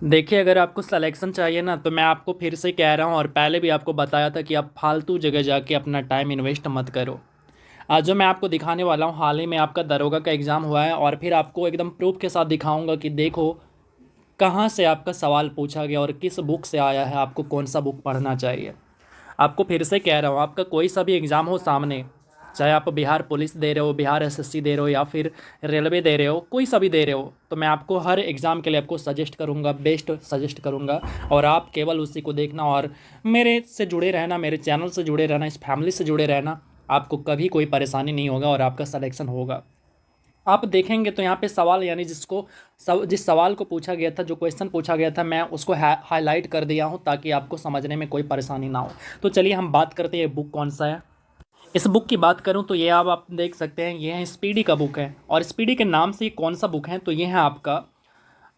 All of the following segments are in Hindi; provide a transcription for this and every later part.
देखिए, अगर आपको सलेक्शन चाहिए ना तो मैं आपको फिर से कह रहा हूँ और पहले भी आपको बताया था कि आप फालतू जगह जाके अपना टाइम इन्वेस्ट मत करो। आज जो मैं आपको दिखाने वाला हूँ, हाल ही में आपका दरोगा का एग्ज़ाम हुआ है और फिर आपको एकदम प्रूफ के साथ दिखाऊंगा कि देखो कहाँ से आपका सवाल पूछा गया और किस बुक से आया है, आपको कौन सा बुक पढ़ना चाहिए। आपको फिर से कह रहा हूँ, आपका कोई सा भी एग्ज़ाम हो सामने, चाहे आप बिहार पुलिस दे रहे हो, बिहार एसएससी दे रहे हो या फिर रेलवे दे रहे हो, कोई सा भी दे रहे हो, तो मैं आपको हर एग्ज़ाम के लिए आपको सजेस्ट करूँगा, बेस्ट सजेस्ट करूँगा। और आप केवल उसी को देखना और मेरे से जुड़े रहना, मेरे चैनल से जुड़े रहना, इस फैमिली से जुड़े रहना। आपको कभी कोई परेशानी नहीं होगा और आपका सिलेक्शन होगा। आप देखेंगे तो यहाँ पे सवाल, यानी जिस सवाल को पूछा गया था, जो क्वेश्चन पूछा गया था, मैं उसको हाईलाइट कर दिया हूँ ताकि आपको समझने में कोई परेशानी ना हो। तो चलिए हम बात करते हैं ये बुक कौन सा है। इस बुक की बात करूं तो ये आप देख सकते हैं, ये है स्पीडी का बुक है। और स्पीडी के नाम से ये कौन सा बुक है, तो ये है आपका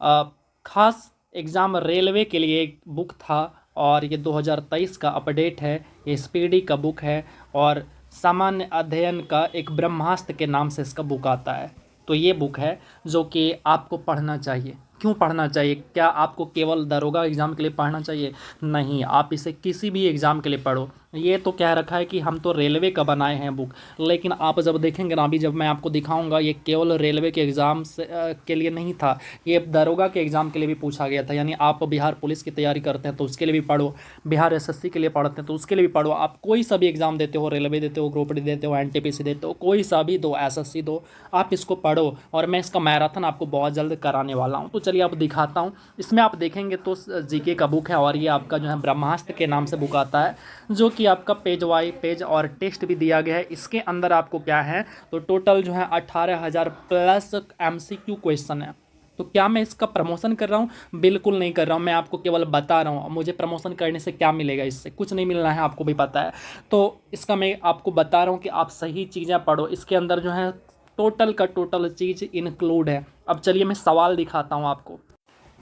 अ, खास एग्ज़ाम रेलवे के लिए एक बुक था और ये 2023 का अपडेट है। ये स्पीडी का बुक है और सामान्य अध्ययन का एक ब्रह्मास्त्र के नाम से इसका बुक आता है। तो ये बुक है जो कि आपको पढ़ना चाहिए। क्यों पढ़ना चाहिए? क्या आपको केवल दरोगा एग्ज़ाम के लिए पढ़ना चाहिए? नहीं, आप इसे किसी भी एग्ज़ाम के लिए पढ़ो। ये तो कह रखा है कि हम तो रेलवे का बनाए हैं बुक, लेकिन आप जब देखेंगे ना, अभी जब मैं आपको दिखाऊंगा, ये केवल रेलवे के एग्ज़ाम से के लिए नहीं था, ये दरोगा के एग्ज़ाम के लिए भी पूछा गया था। यानी आप बिहार पुलिस की तैयारी करते हैं तो उसके लिए भी पढ़ो, बिहार एसएससी के लिए पढ़ते हैं तो उसके लिए भी पढ़ो। आप कोई सा भी एग्ज़ाम देते हो, रेलवे देते हो, ग्रुप डी देते हो, एनटीपीसी देते हो, कोई सा भी दो, एसएससी दो, आप इसको पढ़ो। और मैं इसका मैराथन आपको बहुत जल्द कराने वाला हूँ। तो चलिए आप दिखाता हूँ। इसमें आप देखेंगे तो जीके का बुक है और ये आपका जो है ब्रह्मास्त्र के नाम से बुक आता है, जो कि आपका पेज वाई पेज और टेस्ट भी दिया गया है। इसके अंदर आपको क्या है, तो टोटल जो है 18,000 प्लस एमसीक्यू क्वेश्चन है। तो क्या मैं इसका प्रमोशन कर रहा हूँ? बिल्कुल नहीं कर रहा हूँ, मैं आपको केवल बता रहा हूँ। मुझे प्रमोशन करने से क्या मिलेगा? इससे कुछ नहीं मिलना है, आपको भी पता है। तो इसका मैं आपको बता रहा हूँ कि आप सही चीज़ें पढ़ो। इसके अंदर जो है टोटल का टोटल चीज़ इंक्लूड है। अब चलिए मैं सवाल दिखाता हूँ आपको।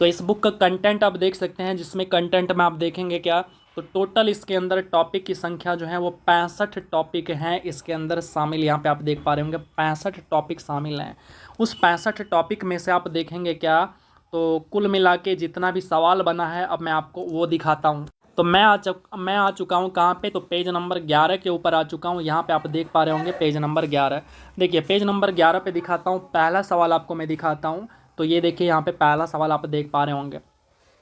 तो इस बुक का कंटेंट आप देख सकते हैं, जिसमें कंटेंट में आप देखेंगे क्या, तो टोटल इसके अंदर टॉपिक की संख्या जो है वो 65 टॉपिक हैं इसके अंदर शामिल। यहाँ पे आप देख पा रहे होंगे 65 टॉपिक शामिल हैं। उस 65 टॉपिक में से आप देखेंगे क्या, तो कुल मिला के जितना भी सवाल बना है, अब मैं आपको वो दिखाता हूँ। तो मैं आ चुका हूँ कहाँ पे, तो पेज नंबर 11 के ऊपर आ चुका हूँ। यहाँ पे आप देख पा रहे होंगे पेज नंबर 11। देखिए पेज नंबर 11 पे दिखाता हूँ, पहला सवाल आपको मैं दिखाता हूँ। तो ये देखिए यहाँ पे पहला सवाल आप देख पा रहे होंगे,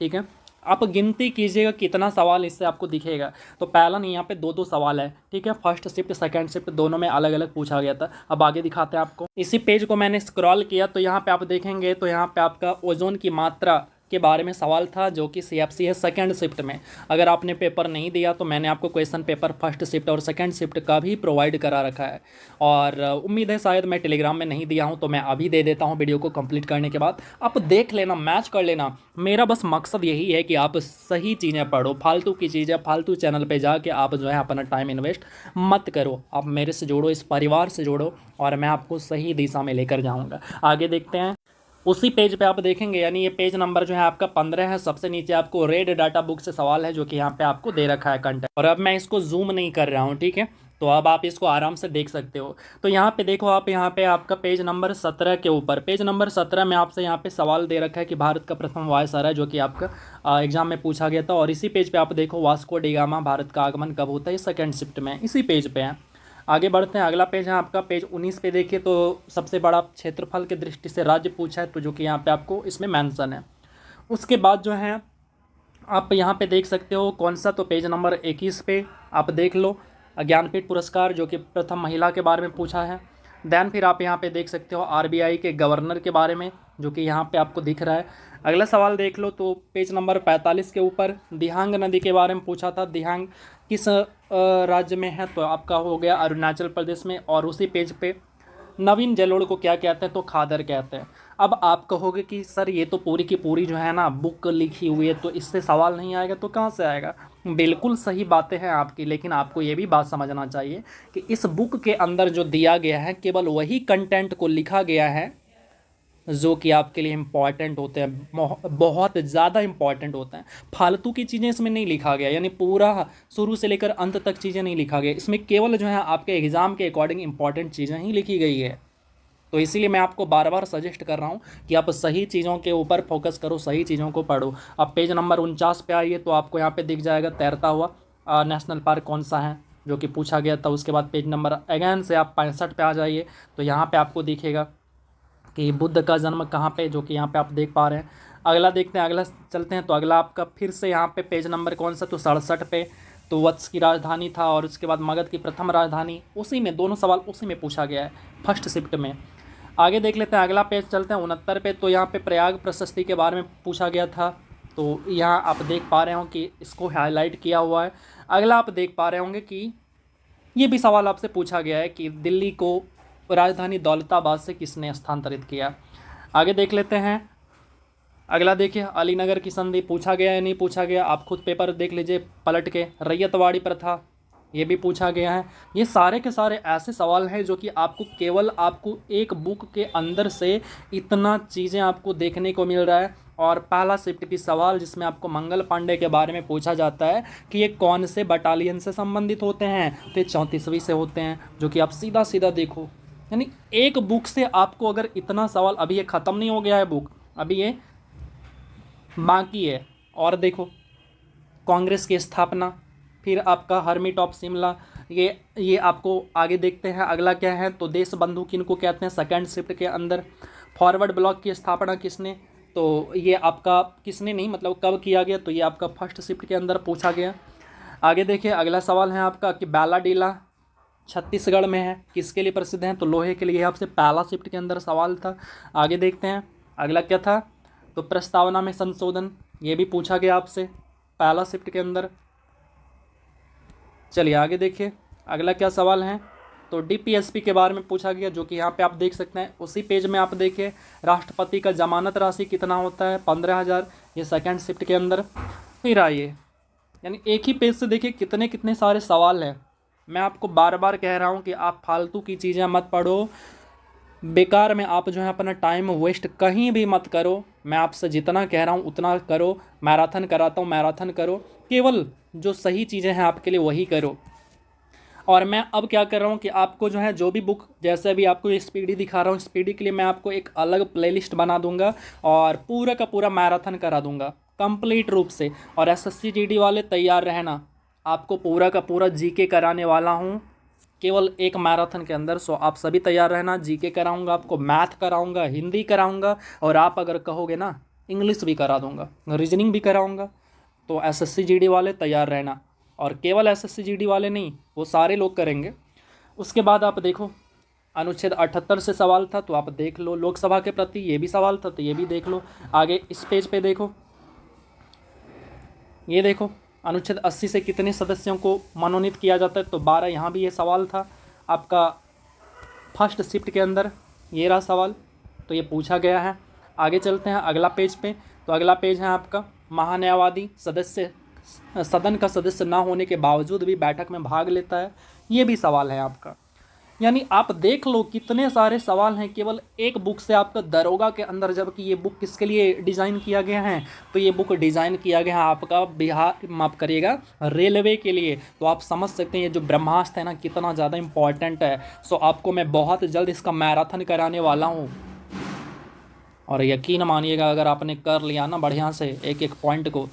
ठीक है। आप गिनती कीजिएगा कितना सवाल इससे आपको दिखेगा। तो पहला नहीं, यहाँ पे दो दो सवाल है, ठीक है। फर्स्ट शिफ्ट सेकंड शिफ्ट दोनों में अलग अलग पूछा गया था। अब आगे दिखाते हैं आपको। इसी पेज को मैंने स्क्रॉल किया तो यहाँ पे आप देखेंगे, तो यहाँ पे आपका ओजोन की मात्रा के बारे में सवाल था, जो कि सीएफसी है सेकंड शिफ्ट में। अगर आपने पेपर नहीं दिया तो मैंने आपको क्वेश्चन पेपर फर्स्ट शिफ्ट और सेकंड शिफ्ट का भी प्रोवाइड करा रखा है। और उम्मीद है शायद मैं टेलीग्राम में नहीं दिया हूँ, तो मैं अभी दे देता हूँ वीडियो को कंप्लीट करने के बाद। आप देख लेना, मैच कर लेना। मेरा बस मकसद यही है कि आप सही चीज़ें पढ़ो, फालतू की चीज़ें फालतू चैनल पे जाके आप जो है अपना टाइम इन्वेस्ट मत करो। आप मेरे से जोड़ो, इस परिवार से जोड़ो और मैं आपको सही दिशा में लेकर जाऊँगा। आगे देखते हैं। उसी पेज पे आप देखेंगे, यानी ये पेज नंबर जो है आपका 15 है। सबसे नीचे आपको रेड डाटा बुक से सवाल है, जो कि यहाँ पे आपको दे रखा है कंटेंट। और अब मैं इसको जूम नहीं कर रहा हूँ, ठीक है। तो अब आप इसको आराम से देख सकते हो। तो यहाँ पे देखो आप, यहाँ पे आपका पेज नंबर 17 के ऊपर, पेज नंबर 17 में आपसे यहाँ पे सवाल दे रखा है कि भारत का प्रथम वायसराय, जो कि आपका एग्जाम में पूछा गया था। और इसी पेज पे आप देखो वास्को डिगामा, भारत का आगमन कब होता है, सेकंड शिफ्ट में इसी पेज पे है। आगे बढ़ते हैं, अगला पेज है आपका पेज 19 पे। देखिए तो सबसे बड़ा क्षेत्रफल की दृष्टि से राज्य पूछा है, तो जो कि यहाँ पे आपको इसमें मेंशन है। उसके बाद जो है आप यहाँ पे देख सकते हो कौन सा, तो पेज नंबर 21 पे आप देख लो, ज्ञानपीठ पुरस्कार, जो कि प्रथम महिला के बारे में पूछा है। देन फिर आप यहाँ पे देख सकते हो आरबीआई के गवर्नर के बारे में, जो कि यहाँ पे आपको दिख रहा है। अगला सवाल देख लो, तो पेज नंबर 45 के ऊपर दिहांग नदी के बारे में पूछा था। दिहांग किस राज्य में है, तो आपका हो गया अरुणाचल प्रदेश में। और उसी पेज पे नवीन जलोढ़ को क्या कहते हैं, तो खादर कहते हैं। अब आप कहोगे कि सर ये तो पूरी की पूरी जो है ना बुक लिखी हुई है, तो इससे सवाल नहीं आएगा, तो कहाँ से आएगा? बिल्कुल सही बातें हैं आपकी, लेकिन आपको ये भी बात समझना चाहिए कि इस बुक के अंदर जो दिया गया है, केवल वही कंटेंट को लिखा गया है जो कि आपके लिए इम्पॉर्टेंट होते हैं, बहुत ज़्यादा इम्पॉर्टेंट होते हैं। फालतू की चीज़ें इसमें नहीं लिखा गया, यानी पूरा शुरू से लेकर अंत तक चीज़ें नहीं लिखा गया। इसमें केवल जो है आपके एग्ज़ाम के अकॉर्डिंग इम्पॉर्टेंट चीज़ें ही लिखी गई है। तो इसीलिए मैं आपको बार बार सजेस्ट कर रहा हूँ कि आप सही चीज़ों के ऊपर फोकस करो, सही चीज़ों को पढ़ो। अब पेज नंबर 49 पे आइए तो आपको यहाँ पे दिख जाएगा तैरता हुआ नेशनल पार्क कौन सा है, जो कि पूछा गया था। उसके बाद पेज नंबर अगेन से आप 65 पे आ जाइए तो यहाँ पे आपको दिखेगा कि बुद्ध का जन्म कहाँ पे, जो कि यहाँ पे आप देख पा रहे हैं। अगला देखते हैं, अगला चलते हैं। तो अगला आपका फिर से यहाँ पे पेज नंबर कौन सा, तो 67 पे। तो वत्स की राजधानी था और उसके बाद मगध की प्रथम राजधानी, उसी में दोनों सवाल उसी में पूछा गया है फर्स्ट शिफ्ट में। आगे देख लेते हैं, अगला पेज चलते हैं 69 पे। तो यहाँ पे प्रयाग प्रशस्ति के बारे में पूछा गया था। तो यहाँ आप देख पा रहे हो कि इसको हाईलाइट किया हुआ है। अगला आप देख पा रहे होंगे कि ये भी सवाल आपसे पूछा गया है कि दिल्ली को राजधानी दौलताबाद से किसने स्थानांतरित किया। आगे देख लेते हैं, अगला देखिए अलीनगर की संधि पूछा गया है नहीं पूछा गया, आप खुद पेपर देख लीजिए पलट के। रैयतवाड़ी प्रथा ये भी पूछा गया है। ये सारे के सारे ऐसे सवाल हैं जो कि आपको केवल आपको एक बुक के अंदर से इतना चीज़ें आपको देखने को मिल रहा है। और पहला शिफ्ट की सवाल जिसमें आपको मंगल पांडे के बारे में पूछा जाता है कि ये कौन से बटालियन से संबंधित होते हैं, तो ये 34वीं से होते हैं, जो कि आप सीधा सीधा देखो। यानी एक बुक से आपको अगर इतना सवाल, अभी ये ख़त्म नहीं हो गया है बुक, अभी ये बाकी है। और देखो कांग्रेस की स्थापना, फिर आपका हर्मिट ऑफ शिमला, ये आपको आगे देखते हैं। अगला क्या है, तो देश बंधु किनको कहते हैं, सेकंड शिफ्ट के अंदर। फॉरवर्ड ब्लॉक की स्थापना किसने, तो ये आपका किसने नहीं मतलब कब किया गया, तो ये आपका फर्स्ट शिफ्ट के अंदर पूछा गया। आगे देखिए अगला सवाल है आपका कि बैलाडीला छत्तीसगढ़ में है, किसके लिए प्रसिद्ध है, तो लोहे के लिए। आपसे पहला शिफ्ट के अंदर सवाल था। आगे देखते हैं अगला क्या था, तो प्रस्तावना में संशोधन, ये भी पूछा गया आपसे पहला शिफ्ट के अंदर। चलिए आगे देखिए अगला क्या सवाल है, तो डीपीएसपी के बारे में पूछा गया, जो कि यहाँ पे आप देख सकते हैं। उसी पेज में आप देखिए राष्ट्रपति का जमानत राशि कितना होता है, 15,000, ये सेकंड शिफ्ट के अंदर। फिर आइए, यानी एक ही पेज से देखिए कितने कितने सारे सवाल हैं। मैं आपको बार बार कह रहा हूँ कि आप फालतू की चीज़ें मत पढ़ो, बेकार में आप जो है अपना टाइम वेस्ट कहीं भी मत करो। मैं आपसे जितना कह रहा हूँ उतना करो। मैराथन कराता हूँ, मैराथन करो, केवल जो सही चीज़ें हैं आपके लिए वही करो। और मैं अब क्या कर रहा हूँ कि आपको जो है जो भी बुक, जैसे अभी आपको ये स्पीडी दिखा रहा हूँ, स्पीडी के लिए मैं आपको एक अलग प्लेलिस्ट बना दूंगा और पूरा का पूरा मैराथन करा दूंगा कंप्लीट रूप से। और एसएससी जीडी वाले तैयार रहना, आपको पूरा का पूरा जीके कराने वाला हूँ केवल एक मैराथन के अंदर। सो आप सभी तैयार रहना, जीके कराऊंगा आपको, मैथ कराऊंगा, हिंदी कराऊंगा, और आप अगर कहोगे ना इंग्लिश भी करा दूंगा, रीजनिंग भी कराऊंगा। तो एसएससी जीडी वाले तैयार रहना, और केवल एसएससी जीडी वाले नहीं, वो सारे लोग करेंगे। उसके बाद आप देखो अनुच्छेद 78 से सवाल था, तो आप देख लो। लोकसभा के प्रति ये भी सवाल था, तो ये भी देख लो। आगे इस पेज पे देखो, ये देखो अनुच्छेद 80 से कितने सदस्यों को मनोनीत किया जाता है, तो 12, यहाँ भी ये सवाल था आपका फर्स्ट शिफ्ट के अंदर, ये रहा सवाल, तो ये पूछा गया है। आगे चलते हैं अगला पेज पे। तो अगला पेज है आपका महान्यायवादी सदस्य, सदन का सदस्य ना होने के बावजूद भी बैठक में भाग लेता है, ये भी सवाल है आपका। यानी आप देख लो कितने सारे सवाल हैं केवल एक बुक से आपका दरोगा के अंदर। जबकि ये बुक किसके लिए डिज़ाइन किया गया है, तो ये बुक डिज़ाइन किया गया है आपका बिहार, माफ करिएगा, रेलवे के लिए। तो आप समझ सकते हैं ये जो ब्रह्मास्त्र है ना कितना ज़्यादा इंपॉर्टेंट है। सो आपको मैं बहुत जल्द इसका मैराथन कराने वाला हूँ, और यकीन मानिएगा अगर आपने कर लिया ना बढ़िया से एक एक पॉइंट को,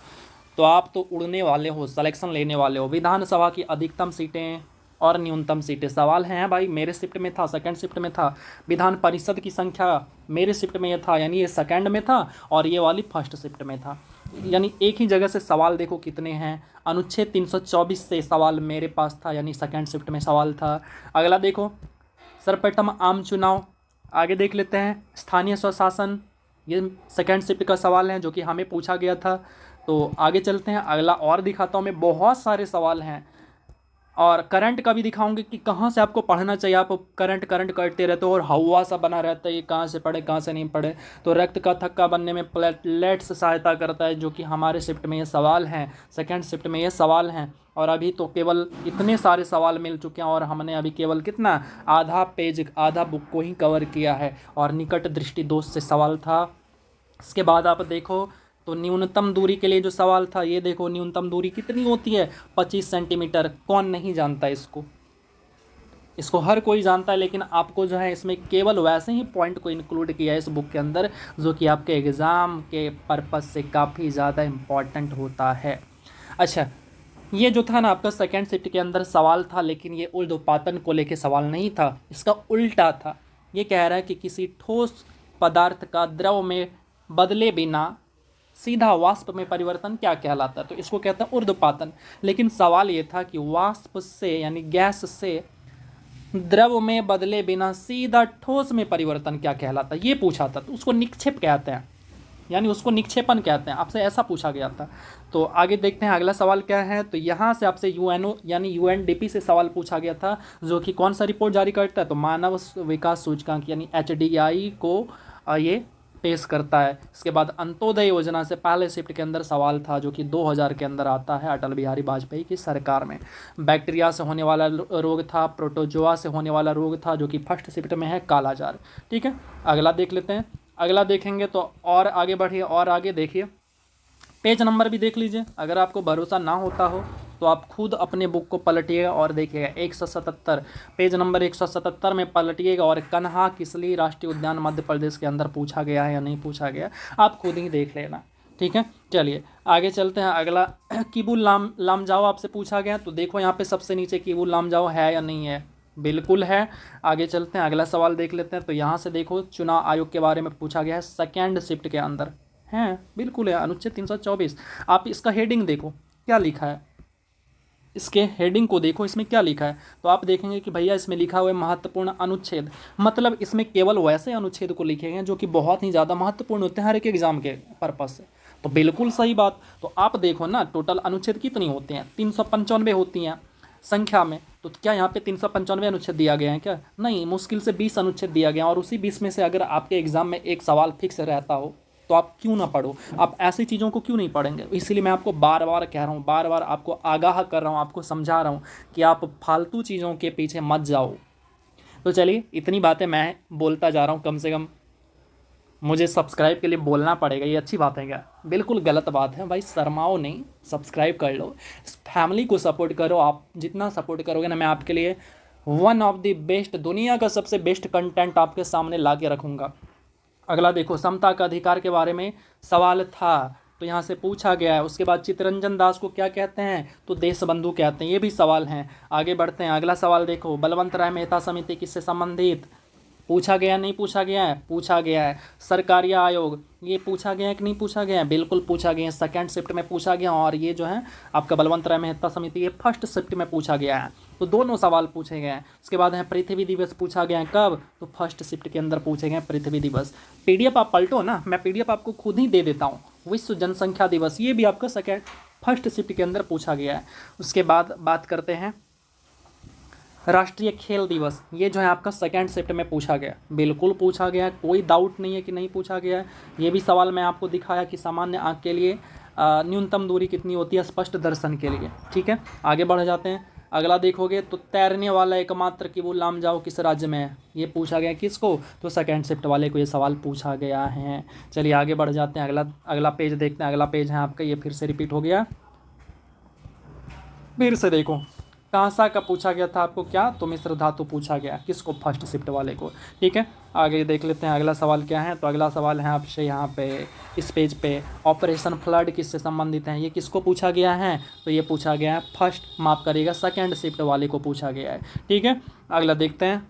तो आप तो उड़ने वाले हो, सिलेक्शन लेने वाले हो। विधानसभा की अधिकतम सीटें और न्यूनतम सीटें सवाल हैं भाई, मेरे शिफ्ट में था, सेकंड शिफ्ट में था। विधान परिषद की संख्या मेरे शिफ्ट में ये था, यानी ये सेकंड में था, और ये वाली फर्स्ट शिफ्ट में था। यानी एक ही जगह से सवाल देखो कितने हैं। अनुच्छेद 324 से सवाल मेरे पास था, यानी सेकंड शिफ्ट में सवाल था। अगला देखो सर्वप्रथम आम चुनाव। आगे देख लेते हैं स्थानीय स्वशासन, ये सेकंड शिफ्ट का सवाल है जो कि हमें पूछा गया था। तो आगे चलते हैं, अगला और दिखाता हूँ मैं, बहुत सारे सवाल हैं। और करंट का भी दिखाऊंगे कि कहाँ से आपको पढ़ना चाहिए। आप करंट करते रहते हो और हवा सा बना रहता है, ये कहाँ से पढ़े कहाँ से नहीं पढ़े। तो रक्त का थक्का बनने में प्लेटलेट्स सहायता करता है, जो कि हमारे शिफ्ट में ये सवाल हैं, सेकंड शिफ्ट में ये सवाल हैं। और अभी तो केवल इतने सारे सवाल मिल चुके हैं, और हमने अभी केवल कितना, आधा पेज, आधा बुक को ही कवर किया है। और निकट दृष्टि दोष से सवाल था। इसके बाद आप देखो तो न्यूनतम दूरी के लिए जो सवाल था, ये देखो न्यूनतम दूरी कितनी होती है, 25 सेंटीमीटर। कौन नहीं जानता इसको। इसको हर कोई जानता है, लेकिन आपको जो है इसमें केवल वैसे ही पॉइंट को इंक्लूड किया है इस बुक के अंदर जो कि आपके एग्ज़ाम के पर्पज़ से काफ़ी ज़्यादा इम्पॉर्टेंट होता है। अच्छा, ये जो था ना आपका सेकेंड शिफ्ट के अंदर सवाल था, लेकिन ये ऊर्ध्वपातन को लेके सवाल नहीं था, इसका उल्टा था। ये कह रहा है कि किसी ठोस पदार्थ का द्रव में बदले बिना सीधा वाष्प में परिवर्तन क्या कहलाता है, तो इसको कहते हैं ऊर्ध्वपातन। लेकिन सवाल ये था कि वाष्प से यानी गैस से द्रव में बदले बिना सीधा ठोस में परिवर्तन क्या कहलाता है, ये पूछा था। तो उसको निक्षेप कहते हैं, यानी उसको निक्षेपण कहते हैं। आपसे ऐसा पूछा गया था। तो आगे देखते हैं अगला सवाल क्या है। तो यहाँ से आपसे यूएनओ यानी यूएनडीपी से सवाल पूछा गया था, जो कि कौन सा रिपोर्ट जारी करता है, तो मानव विकास सूचकांक यानी एचडीआई को ये पेश करता है। इसके बाद अंत्योदय योजना से पहले शिफ्ट के अंदर सवाल था, जो कि 2000 के अंदर आता है अटल बिहारी वाजपेयी की सरकार में। बैक्टीरिया से होने वाला रोग था, प्रोटोजोआ से होने वाला रोग था, जो कि फर्स्ट शिफ्ट में है कालाजार। ठीक है, अगला देख लेते हैं। अगला देखेंगे तो और आगे बढ़िए और आगे देखिए, पेज नंबर भी देख लीजिए। अगर आपको भरोसा ना होता हो तो आप खुद अपने बुक को पलटिएगा और देखिएगा 177 पेज नंबर 177 में पलटिएगा, और कन्हा किसली राष्ट्रीय उद्यान मध्य प्रदेश के अंदर पूछा गया है या नहीं पूछा गया, आप खुद ही देख लेना। ठीक है, चलिए आगे चलते हैं। अगला किबुल लामजाओ आपसे पूछा गया, तो देखो यहाँ पे सबसे नीचे किबुल लामजाओ है या नहीं है, बिल्कुल है। आगे चलते हैं, अगला सवाल देख लेते हैं। तो यहाँ से देखो चुनाव आयोग के बारे में पूछा गया है, सेकेंड शिफ्ट के अंदर है, बिल्कुल है, अनुच्छेद 324। आप इसका हेडिंग देखो क्या लिखा है, इसके हेडिंग को देखो, इसमें क्या लिखा है। तो आप देखेंगे कि भैया इसमें लिखा हुआ है महत्वपूर्ण अनुच्छेद, मतलब इसमें केवल वैसे अनुच्छेद को लिखे गए हैं जो कि बहुत ही ज़्यादा महत्वपूर्ण होते हैं हर एक एग्जाम के पर्पज से। तो बिल्कुल सही बात। तो आप देखो ना, टोटल अनुच्छेद कितनी होती हैं, 395 होती हैं संख्या में। तो क्या यहाँ पे 395 अनुच्छेद दिया गया है क्या? नहीं, मुश्किल से 20 अनुच्छेद दिया गया, और उसी 20 में से अगर आपके एग्जाम में एक सवाल फिक्स रहता हो तो आप क्यों ना पढ़ो, आप ऐसी चीज़ों को क्यों नहीं पढ़ेंगे। इसलिए मैं आपको बार बार कह रहा हूँ, बार बार आपको आगाह कर रहा हूँ, आपको समझा रहा हूँ कि आप फालतू चीज़ों के पीछे मत जाओ। तो चलिए, इतनी बातें मैं बोलता जा रहा हूँ, कम से कम मुझे सब्सक्राइब के लिए बोलना पड़ेगा, ये अच्छी बात है क्या? बिल्कुल गलत बात है भाई, शर्माओ नहीं, सब्सक्राइब कर लो, इस फैमिली को सपोर्ट करो। आप जितना सपोर्ट करोगे ना, मैं आपके लिए वन ऑफ द बेस्ट, दुनिया का सबसे बेस्ट कंटेंट आपके सामने ला के रखूँगा। अगला देखो, समता का अधिकार के बारे में सवाल था, तो यहाँ से पूछा गया है। उसके बाद चित्तरंजन दास को क्या कहते हैं, तो देशबंधु कहते हैं, ये भी सवाल हैं। आगे बढ़ते हैं, अगला सवाल देखो, बलवंत राय मेहता समिति किससे संबंधित, पूछा गया नहीं पूछा गया है, पूछा गया है। सरकारी आयोग, ये पूछा गया है कि नहीं पूछा गया है, बिल्कुल पूछा गया है, सेकंड शिफ्ट में पूछा गया। और ये जो है आपका बलवंत राय मेहता समिति, ये फर्स्ट शिफ्ट में पूछा गया है। तो दोनों सवाल पूछे गए हैं। उसके बाद है पृथ्वी दिवस पूछा गया है, कब, तो फर्स्ट शिफ्ट के अंदर पूछे गए पृथ्वी दिवस। पीडीएफ आप पलटो ना, मैं पीडीएफ आपको खुद ही दे देता हूँ। विश्व जनसंख्या दिवस, ये भी आपका फर्स्ट शिफ्ट के अंदर पूछा गया है। उसके बाद बात करते हैं राष्ट्रीय खेल दिवस, ये जो है आपका सेकंड शिफ्ट में पूछा गया, बिल्कुल पूछा गया, कोई डाउट नहीं है कि नहीं पूछा गया है। ये भी सवाल मैं आपको दिखाया कि सामान्य आँख के लिए न्यूनतम दूरी कितनी होती है स्पष्ट दर्शन के लिए। ठीक है, आगे बढ़ जाते हैं। अगला देखोगे तो तैरने वाला एकमात्र किबुल लामजाओ किस राज्य में है, ये पूछा गया किसको, तो सेकंड शिफ्ट वाले को ये सवाल पूछा गया है। चलिए आगे बढ़ जाते हैं, अगला पेज देखते हैं। अगला पेज है आपका, ये फिर से रिपीट हो गया, फिर से देखो, कांसा का पूछा गया था आपको क्या, तो मिश्र धातु पूछा गया, किसको, फर्स्ट शिफ्ट वाले को। ठीक है, आगे देख लेते हैं अगला सवाल क्या है। तो अगला सवाल है आपसे यहाँ पे इस पेज पे, ऑपरेशन फ्लड किससे संबंधित है, ये किसको पूछा गया है, तो ये पूछा गया है फर्स्ट, माफ करिएगा, सेकंड शिफ्ट वाले को पूछा गया है। ठीक है, अगला देखते हैं,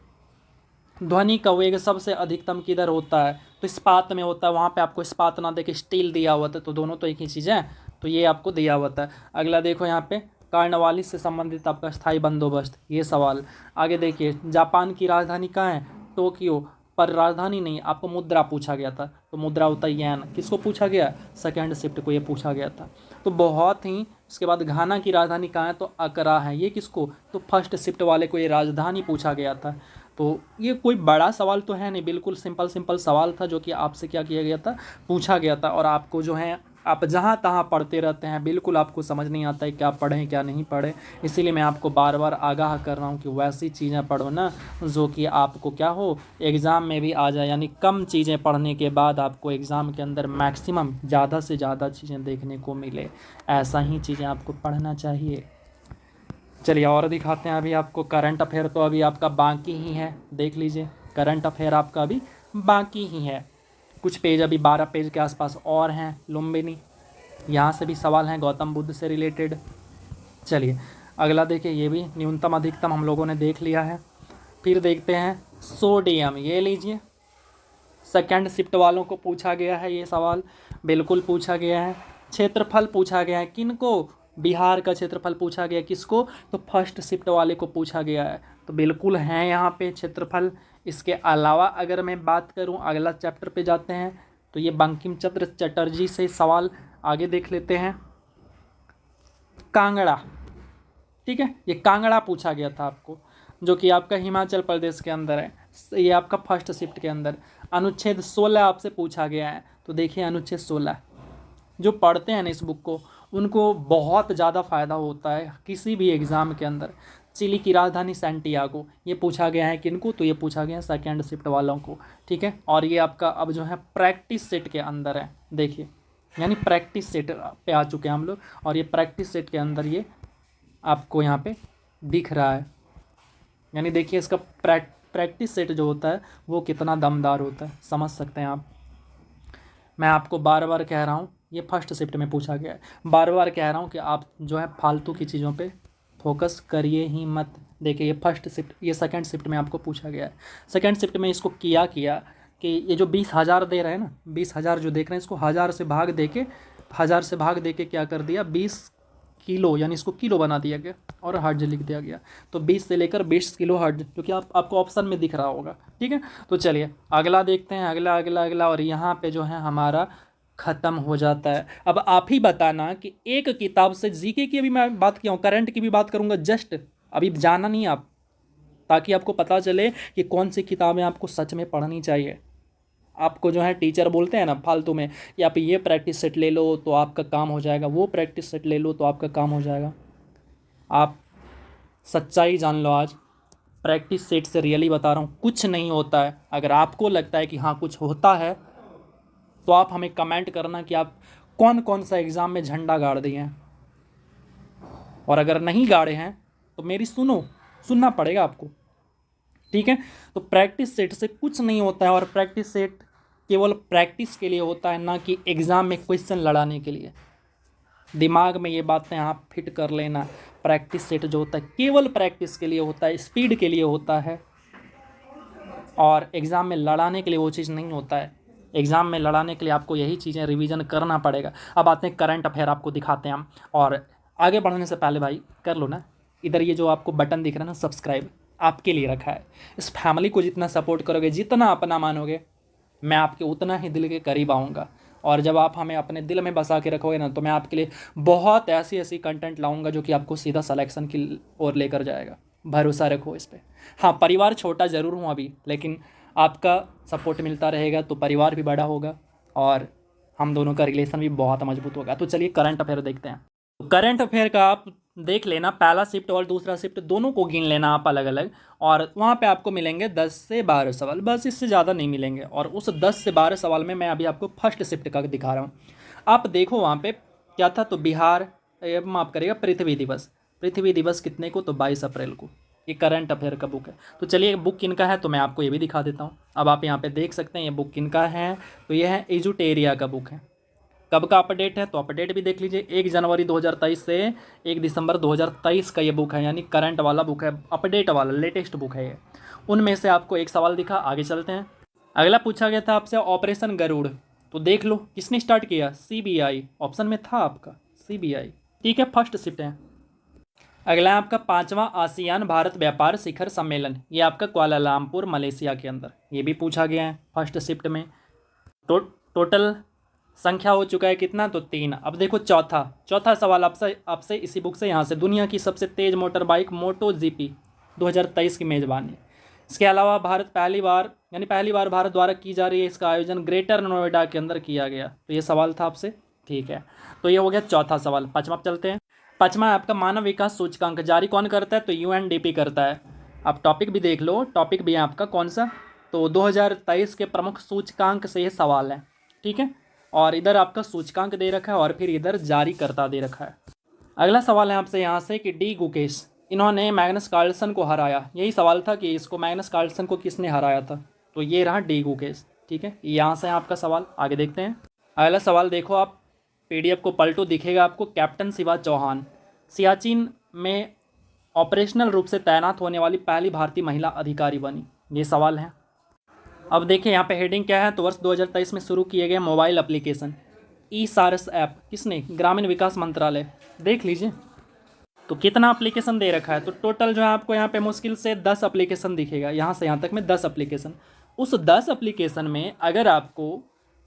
ध्वनि का वेग सबसे अधिकतम किधर होता है, तो इस्पात में होता है। वहाँ पे आपको इस्पात ना देके स्टील दिया हुआ था, तो दोनों तो एक ही चीज़ है, तो ये आपको दिया हुआ था। अगला देखो यहाँ पे, कार्नवालिस से संबंधित आपका स्थायी बंदोबस्त, ये सवाल। आगे देखिए, जापान की राजधानी कहाँ है, टोक्यो, पर राजधानी नहीं, आपको मुद्रा पूछा गया था, तो मुद्रा होता है येन, किसको पूछा गया, सेकंड शिफ्ट को ये पूछा गया था। तो बहुत ही, उसके बाद घाना की राजधानी कहाँ है, तो अकरा है, ये किसको, तो फर्स्ट शिफ्ट वाले को ये राजधानी पूछा गया था। तो ये कोई बड़ा सवाल तो है नहीं, बिल्कुल सिंपल सवाल था, जो कि आपसे क्या किया गया था, पूछा गया था। और आपको जो है, आप जहाँ तहाँ पढ़ते रहते हैं, बिल्कुल आपको समझ नहीं आता है क्या पढ़ें क्या नहीं पढ़ें। इसीलिए मैं आपको बार बार आगाह कर रहा हूँ कि वैसी चीज़ें पढ़ो ना जो कि आपको क्या हो, एग्ज़ाम में भी आ जाए। यानी कम चीज़ें पढ़ने के बाद आपको एग्ज़ाम के अंदर मैक्सिमम ज़्यादा से ज़्यादा चीज़ें देखने को मिले, ऐसा ही चीज़ें आपको पढ़ना चाहिए। चलिए और दिखाते हैं अभी आपको करंट अफेयर। तो अभी आपका बाकी ही है, देख लीजिए करंट अफेयर आपका अभी बाकी ही है। कुछ पेज अभी 12 पेज के आसपास और हैं लुम्बिनी, यहाँ से भी सवाल हैं गौतम बुद्ध से रिलेटेड। चलिए अगला देखिए, ये भी न्यूनतम अधिकतम हम लोगों ने देख लिया है। फिर देखते हैं सोडियम, ये लीजिए सेकेंड शिफ्ट वालों को पूछा गया है ये सवाल, बिल्कुल पूछा गया है। क्षेत्रफल पूछा गया है, किनको? बिहार का क्षेत्रफल पूछा गया, किसको? तो फर्स्ट शिफ्ट वाले को पूछा गया है, तो बिल्कुल है यहाँ पे क्षेत्रफल। इसके अलावा अगर मैं बात करूँ, अगला चैप्टर पे जाते हैं, तो ये बंकिम चंद्र चटर्जी से सवाल आगे देख लेते हैं। कांगड़ा, ठीक है, ये कांगड़ा पूछा गया था आपको, जो कि आपका हिमाचल प्रदेश के अंदर है, ये आपका फर्स्ट शिफ्ट के अंदर। अनुच्छेद 16 आपसे पूछा गया है, तो देखिए अनुच्छेद 16, जो पढ़ते हैं ना इस बुक को उनको बहुत ज़्यादा फ़ायदा होता है किसी भी एग्ज़ाम के अंदर। चिली की राजधानी सैंटियागो, ये पूछा गया है किनको? तो ये पूछा गया है सेकेंड शिफ्ट वालों को, ठीक है। और ये आपका अब जो है प्रैक्टिस सेट के अंदर है, देखिए यानी प्रैक्टिस सेट पे आ चुके हैं हम लोग, और ये प्रैक्टिस सेट के अंदर ये आपको यहाँ पे दिख रहा है। यानी देखिए इसका प्रैक्टिस सेट जो होता है वो कितना दमदार होता है, समझ सकते हैं आप। मैं आपको बार बार कह रहा हूँ, ये फर्स्ट शिफ्ट में पूछा गया है, बार बार कह रहा हूँ कि आप जो है फालतू की चीज़ों पे फोकस करिए ही मत। देखिए ये फर्स्ट शिफ्ट, ये सेकंड शिफ्ट में आपको पूछा गया है। सेकंड शिफ्ट में इसको किया कि ये जो 20,000 दे रहे हैं ना, 20,000 जो देख रहे हैं, इसको 1000 से भाग दे के क्या कर दिया, 20 किलो, यानी इसको किलो बना दिया गया और हर्ज लिख दिया गया। तो 20 से लेकर 20 किलो हर्ज, जो कि आपको ऑप्शन में दिख रहा होगा, ठीक है। तो चलिए अगला देखते हैं, अगला, और यहाँ पे जो है हमारा ख़त्म हो जाता है। अब आप ही बताना कि एक किताब से जीके की अभी मैं बात किया हूँ, करंट की भी बात करूँगा, जस्ट अभी जाना नहीं आप, ताकि आपको पता चले कि कौन सी किताबें आपको सच में पढ़नी चाहिए। आपको जो है टीचर बोलते हैं ना फालतू में कि आप ये प्रैक्टिस सेट ले लो तो आपका काम हो जाएगा, वो प्रैक्टिस सेट ले लो तो आपका काम हो जाएगा। आप सच्चाई जान लो आज, प्रैक्टिस सेट से रियली बता रहा हूँ कुछ नहीं होता है। अगर आपको लगता है कि हाँ कुछ होता है तो आप हमें कमेंट करना कि आप कौन कौन सा एग्ज़ाम में झंडा गाड़ दिए हैं, और अगर नहीं गाड़े हैं तो मेरी सुनना पड़ेगा आपको, ठीक है। तो प्रैक्टिस सेट से कुछ नहीं होता है, और प्रैक्टिस सेट केवल प्रैक्टिस के लिए होता है, ना कि एग्ज़ाम में क्वेश्चन लड़ाने के लिए। दिमाग में ये बातें आप फिट कर लेना। प्रैक्टिस सेट जो होता है केवल प्रैक्टिस के लिए होता है, स्पीड के लिए होता है, और एग्ज़ाम में लड़ाने के लिए वो चीज़ नहीं होता है। एग्ज़ाम में लड़ाने के लिए आपको यही चीज़ें रिवीजन करना पड़ेगा। अब आते हैं करंट अफेयर, आपको दिखाते हैं हम। और आगे बढ़ने से पहले भाई कर लो ना, इधर ये जो आपको बटन दिख रहा है ना सब्सक्राइब, आपके लिए रखा है। इस फैमिली को जितना सपोर्ट करोगे, जितना अपना मानोगे, मैं आपके उतना ही दिल के करीब आऊँगा। और जब आप हमें अपने दिल में बसा के रखोगे ना, तो मैं आपके लिए बहुत ऐसी कंटेंट लाऊंगा जो कि आपको सीधा सिलेक्शन की ओर लेकर जाएगा। भरोसा रखो इस पर। हाँ, परिवार छोटा ज़रूर हूँ अभी, लेकिन आपका सपोर्ट मिलता रहेगा तो परिवार भी बड़ा होगा और हम दोनों का रिलेशन भी बहुत मजबूत होगा। तो चलिए करंट अफेयर देखते हैं। तो करंट अफेयर का आप देख लेना, पहला शिफ्ट और दूसरा शिफ्ट दोनों को गिन लेना आप अलग अलग, और वहाँ पे आपको मिलेंगे 10 से 12 सवाल, बस इससे ज़्यादा नहीं मिलेंगे। और उस 10 से 12 सवाल में मैं अभी आपको फर्स्ट शिफ्ट का दिखा रहा हूँ। आप देखो वहाँ पे क्या था, तो बिहार, माफ़ करिएगा, पृथ्वी दिवस कितने को, तो 22 अप्रैल को। ये करंट अफेयर का बुक है। तो चलिए बुक किनका है, तो मैं आपको ये भी दिखा देता हूँ। अब आप यहाँ पे देख सकते हैं ये बुक किनका है, तो ये है एजुटेरिया का बुक है। कब का अपडेट है, तो अपडेट भी देख लीजिए, 1 जनवरी 2023 से 1 दिसंबर 2023 का ये बुक है, यानी करंट वाला बुक है, अपडेट वाला लेटेस्ट बुक है ये। उनमें से आपको एक सवाल दिखा, आगे चलते हैं। अगला पूछा गया था आपसे ऑपरेशन गरुड़, तो देख लो किसने स्टार्ट किया, CBI, ऑप्शन में था आपका CBI, ठीक है, फर्स्ट शिफ्ट है। अगला है आपका 5वां आसियान भारत व्यापार शिखर सम्मेलन, ये आपका कुआलालंपुर मलेशिया के अंदर, ये भी पूछा गया है फर्स्ट शिफ्ट में। टोटल संख्या हो चुका है कितना, तो 3। अब देखो चौथा सवाल आपसे इसी बुक से, यहाँ से दुनिया की सबसे तेज़ मोटर बाइक MotoGP 2023 की मेज़बानी। इसके अलावा पहली बार भारत द्वारा की जा रही है, इसका आयोजन ग्रेटर नोएडा के अंदर किया गया। तो ये सवाल था आपसे, ठीक है। तो ये हो गया चौथा सवाल। पाँचवा चलते हैं। पाँचवा आपका मानव विकास सूचकांक जारी कौन करता है, तो UNDP करता है। आप टॉपिक भी देख लो, टॉपिक भी है आपका कौन सा, तो 2023 के प्रमुख सूचकांक से ये सवाल है, ठीक है। और इधर आपका सूचकांक दे रखा है और फिर इधर जारी करता दे रखा है। अगला सवाल है आपसे यहाँ से कि डी गुकेश इन्होंने मैग्नस कार्लसन को हराया। यही सवाल था कि इसको मैग्नस कार्लसन को किसने हराया था, तो ये रहा डेगू केस। ठीक है, यहाँ से आपका सवाल आगे देखते हैं। अगला सवाल देखो आप, पीडीएफ को पलटो, दिखेगा आपको कैप्टन शिवा चौहान सियाचिन में ऑपरेशनल रूप से तैनात होने वाली पहली भारतीय महिला अधिकारी बनी। ये सवाल है। अब देखिए यहाँ पे हेडिंग क्या है, तो वर्ष 2023 में शुरू किए गए मोबाइल एप्लीकेशन ई सारस ऐप किसने, ग्रामीण विकास मंत्रालय। देख लीजिए तो कितना एप्लीकेशन दे रखा है, तो टोटल जो है आपको यहाँ पे मुश्किल से 10 एप्लीकेशन दिखेगा, यहाँ से यहाँ तक में 10 एप्लीकेशन। उस 10 एप्लीकेशन में अगर आपको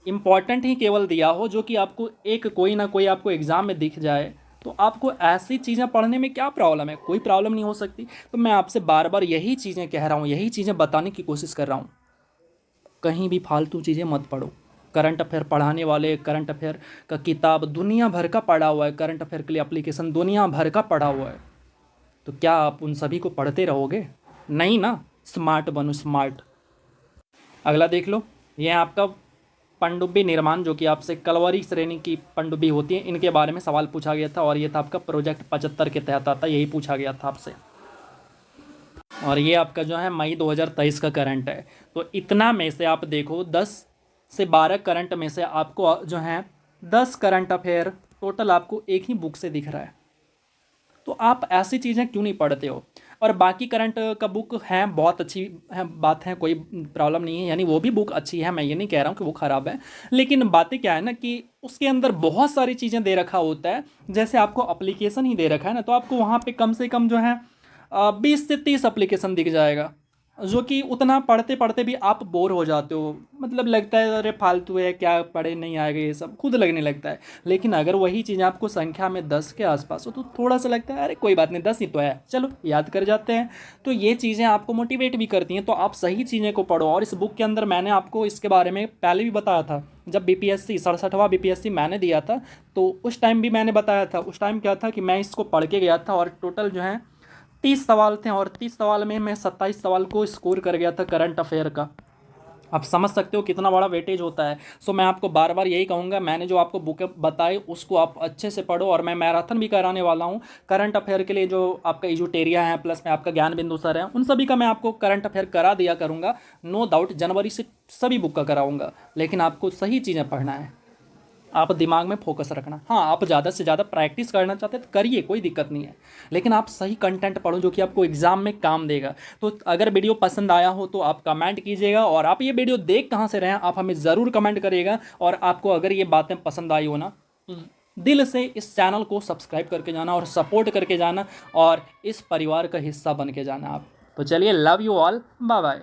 इम्पॉर्टेंट ही केवल दिया हो, जो कि आपको एक कोई ना कोई आपको एग्ज़ाम में दिख जाए, तो आपको ऐसी चीज़ें पढ़ने में क्या प्रॉब्लम है, कोई प्रॉब्लम नहीं हो सकती। तो मैं आपसे बार बार यही चीज़ें कह रहा हूँ, यही चीज़ें बताने की कोशिश कर रहा हूँ, कहीं भी फालतू चीज़ें मत पढ़ो। करंट अफेयर पढ़ाने वाले, करंट अफेयर का किताब दुनिया भर का पढ़ा हुआ है, करंट अफेयर के लिए एप्लीकेशन दुनिया भर का पढ़ा हुआ है, तो क्या आप उन सभी को पढ़ते रहोगे? नहीं ना, स्मार्ट बनो, स्मार्ट। अगला देख लो, ये है आपका पनडुब्बी निर्माण, जो कि आपसे कलवरी श्रेणी की पनडुब्बी होती है, इनके बारे में सवाल पूछा गया था, और ये था आपका प्रोजेक्ट 75 के तहत आता, यही पूछा गया था आपसे। और ये आपका जो है मई 2023 का करंट है। तो इतना में से आप देखो 10 से 12 करंट में से आपको जो है 10 करंट अफेयर टोटल आपको एक ही बुक से दिख रहा है, तो आप ऐसी चीज़ें क्यों नहीं पढ़ते हो? और बाकी करंट का बुक है, बहुत अच्छी है, बात है, कोई प्रॉब्लम नहीं है, यानी वो भी बुक अच्छी है, मैं ये नहीं कह रहा हूँ कि वो ख़राब है, लेकिन बातें क्या है ना कि उसके अंदर बहुत सारी चीज़ें दे रखा होता है। जैसे आपको अप्लीकेशन ही दे रखा है ना, तो आपको वहाँ पे कम से कम जो है 20 से 30 एप्लीकेशन दिख जाएगा, जो कि उतना पढ़ते पढ़ते भी आप बोर हो जाते हो, मतलब लगता है अरे फालतू है, क्या पढ़े, नहीं आएगा, ये सब खुद लगने लगता है। लेकिन अगर वही चीज़ आपको संख्या में 10 के आसपास हो, तो थोड़ा सा लगता है अरे कोई बात नहीं, 10 ही तो है, चलो याद कर जाते हैं। तो ये चीज़ें आपको मोटिवेट भी करती हैं, तो आप सही चीज़ें को पढ़ो। और इस बुक के अंदर मैंने आपको इसके बारे में पहले भी बताया था, जब बीपीएससी 67वां बीपीएससी मैंने दिया था, तो उस टाइम भी मैंने बताया था। उस टाइम क्या था कि मैं इसको पढ़ के गया था, और टोटल जो है 30 सवाल थे, और 30 सवाल में मैं 27 सवाल को स्कोर कर गया था करंट अफेयर का। आप समझ सकते हो कितना बड़ा वेटेज होता है। सो मैं आपको बार बार यही कहूँगा, मैंने जो आपको बुक बताई उसको आप अच्छे से पढ़ो, और मैं मैराथन भी कराने वाला हूँ करंट अफेयर के लिए, जो आपका इजूटेरिया है प्लस में आपका ज्ञान बिंदु सर है, उन सभी का मैं आपको करंट अफेयर करा दिया करूँगा, नो डाउट। जनवरी से सभी बुक का कराऊँगा, लेकिन आपको सही चीज़ें पढ़ना है, आप दिमाग में फोकस रखना। हाँ, आप ज़्यादा से ज़्यादा प्रैक्टिस करना चाहते हैं तो करिए, कोई दिक्कत नहीं है, लेकिन आप सही कंटेंट पढ़ो जो कि आपको एग्जाम में काम देगा। तो अगर वीडियो पसंद आया हो तो आप कमेंट कीजिएगा, और आप ये वीडियो देख कहाँ से रहे हैं आप हमें ज़रूर कमेंट करिएगा। और आपको अगर ये बातें पसंद आई हो ना, तो दिल से इस चैनल को सब्सक्राइब करके जाना और सपोर्ट करके जाना, और इस परिवार का हिस्सा बन के जाना आप। तो चलिए, love you all, bye bye.